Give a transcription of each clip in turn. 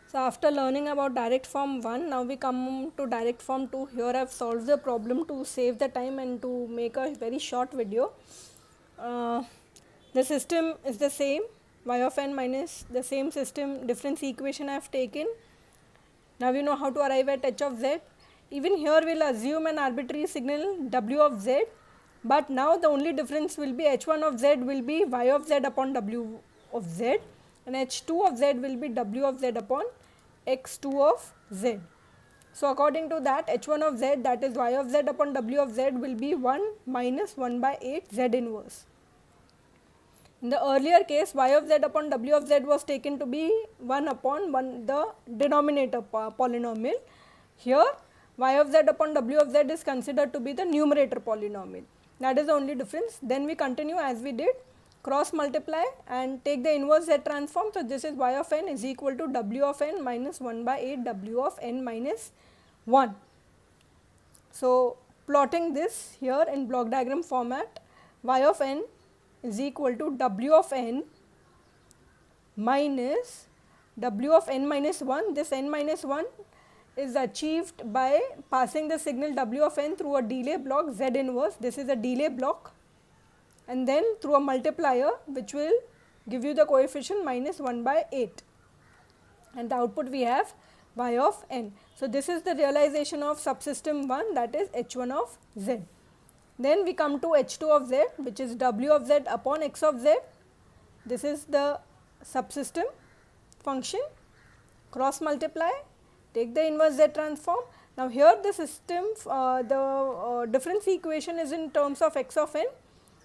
So after learning about direct form 1, now we come to direct form 2. Here I have solved the problem to save the time and to make a very short video. The system is the same, y of n minus the same system difference equation I have taken. Now we know how to arrive at h of z. Even here we will assume an arbitrary signal w of z, but now the only difference will be h1 of z will be y of z upon w of z, and h2 of z will be w of z upon x2 of z. So according to that, h1 of z, that is y of z upon w of z, will be 1 minus 1 by 8 z inverse. In the earlier case, y of z upon w of z was taken to be 1 upon 1 the denominator polynomial. Here y of z upon w of z is considered to be the numerator polynomial. That is the only difference. Then we continue as we did, cross multiply and take the inverse z transform. So this is y of n is equal to w of n minus 1 by 8 w of n minus 1. So plotting this here in block diagram format, y of n is equal to w of n minus w of n minus 1. This n minus 1 is achieved by passing the signal w of n through a delay block z inverse. This is a delay block, and then through a multiplier which will give you the coefficient minus 1 by 8, and the output we have y of n. So this is the realization of subsystem 1, that is h1 of z. Then we come to h2 of z, which is w of z upon x of z. This is the subsystem function, cross multiply, take the inverse z transform. Now here the system, the difference equation is in terms of x of n.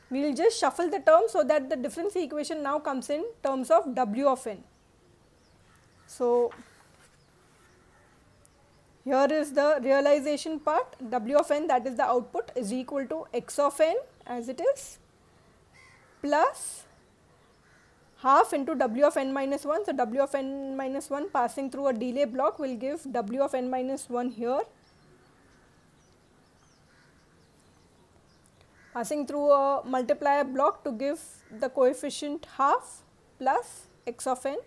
We will just shuffle the terms so that the difference equation now comes in terms of w of n. So here is the realization part, w of n, that is the output, is equal to x of n as it is, plus half into w of n minus 1. So w of n minus 1 passing through a delay block will give w of n minus 1 here, passing through a multiplier block to give the coefficient half plus x of n.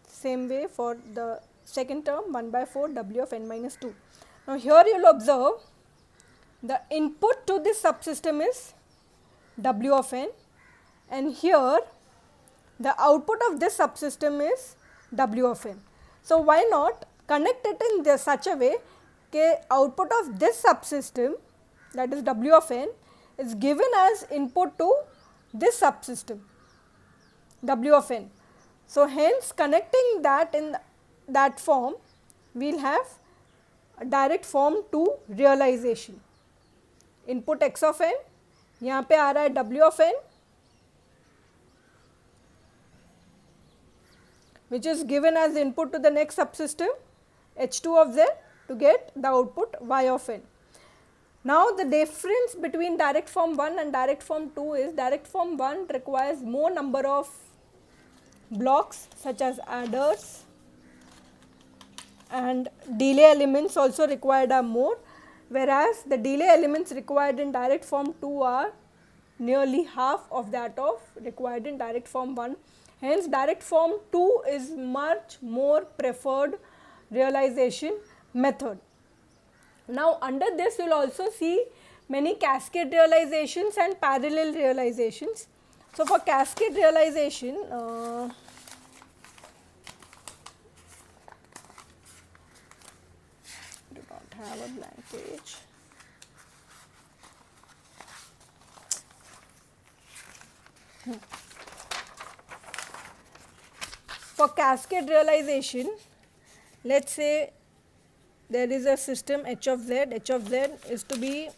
Same way for the second term, 1 by 4 w of n minus 2. Now here you will observe the input to this subsystem is w of n, and here the output of this subsystem is w of n. So why not connect it in such a way that output of this subsystem, that is w of n, is given as input to this subsystem w of n. So hence connecting that in that form, we will have a direct form 2 realization. Input x of n, यहाँ पे आ रहा है w of n, which is given as input to the next subsystem h2 of z to get the output y of n. Now the difference between direct form 1 and direct form 2 is direct form 1 requires more number of blocks such as adders, and delay elements also required are more, whereas the delay elements required in direct form 2 are nearly half of that of required in direct form 1. Hence direct form 2 is much more preferred realization method. Now under this you will also see many cascade realizations and parallel realizations. So for cascade realization, do not have a blank page. For cascade realization, let us say there is a system h of z is to be,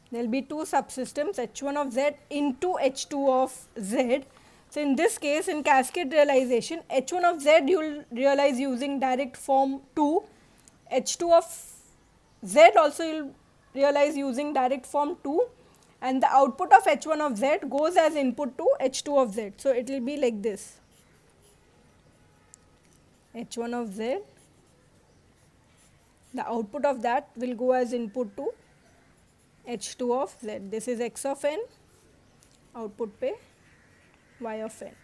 there will be two subsystems h1 of z into h2 of z. So in this case, in cascade realization, h1 of z you will realize using direct form 2, h2 of z also you will realize using direct form 2, and the output of h1 of z goes as input to h2 of z. So it will be like this, h1 of z, the output of that will go as input to h2 of z. This is x of n, output पे y of n,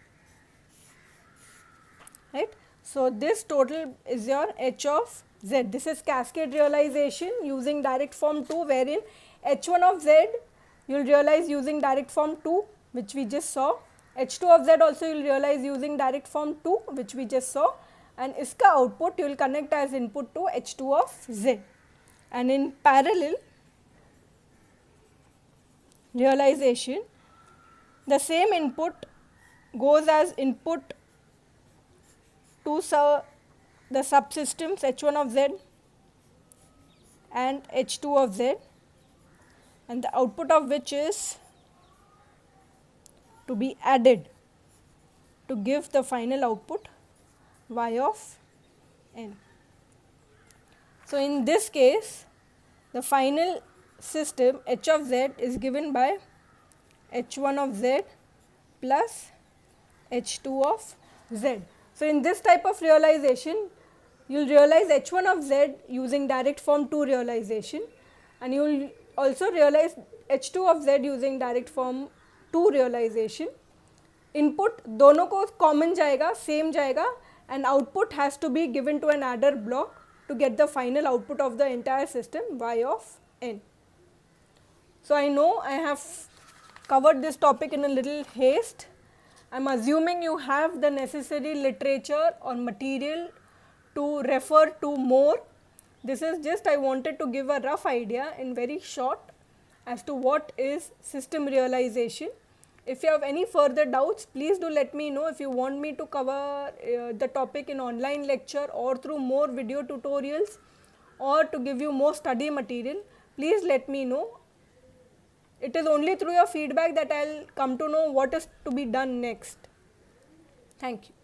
right. So, this total is your h of z. This is cascade realization using direct form 2, wherein h1 of z you will realize using direct form 2, which we just saw. h2 of z also you will realize using direct form 2, which we just saw, and iska output you will connect as input to h2 of z. And in parallel realization, the same input goes as input to the subsystems h1 of z and h2 of z, and the output of which is to be added to give the final output y of n. So, in this case the final system h of z is given by h1 of z plus h2 of z. So, in this type of realization you will realize h1 of z using direct form 2 realization, and you will also realize h2 of z using direct form 2 realization. Input दोनों को common जाएगा, same जाएगा, and output has to be given to an adder block to get the final output of the entire system y of n. So, I know I have covered this topic in a little haste. I am assuming you have the necessary literature or material to refer to more. This is just I wanted to give a rough idea in very short as to what is system realization. If you have any further doubts, please do let me know. If you want me to cover the topic in online lecture or through more video tutorials or to give you more study material, please let me know. It is only through your feedback that I will come to know what is to be done next. Thank you.